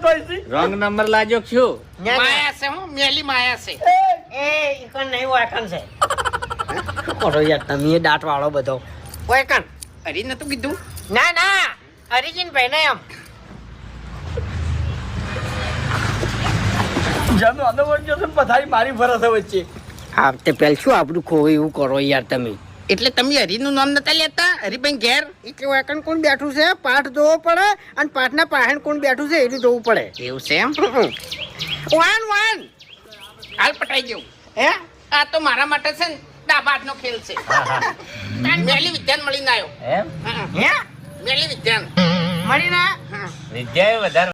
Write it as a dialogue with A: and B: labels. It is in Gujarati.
A: આવતો હશે.
B: રોંગ નંબર લાજો શું?
C: માયા છે હું મેલી માયા છે.
D: એ ઈકન નહીં વાકન છે. કરો યાર તમે દાંત વાળો બધો.
C: ઓય કાન હરી નતું કીધું.
D: ના ના હરિજીન ભાઈ ને એમ.
A: જાનો આનો વળજો છે પથારી મારી ભરસે વચ્ચે.
D: આ તે પેલ શું આપણું ખોવે એવું કરો યાર તમે.
C: એટલે તમે હરીનું નામ નતા લેતા હરીભાઈ ઘેર.
D: એટલે વાકન કોણ બેઠું છે પાઠ જોવો પડે અને પાઠના પાહેણ કોણ બેઠું છે એટલું જોવું પડે.
C: એવું છે એમ. વાન વાન હાલ પટાઈ ગયું.
D: હે
C: આ તો મારા માટે છે ને દાબાદનો ખેલ છે. મેલી વિદ્યાન મળીને આવ્યો.
B: એમ
D: હે
C: મેલી વિદ્યાન
D: મળીને
C: હા
B: વિદ્યાએ વધારે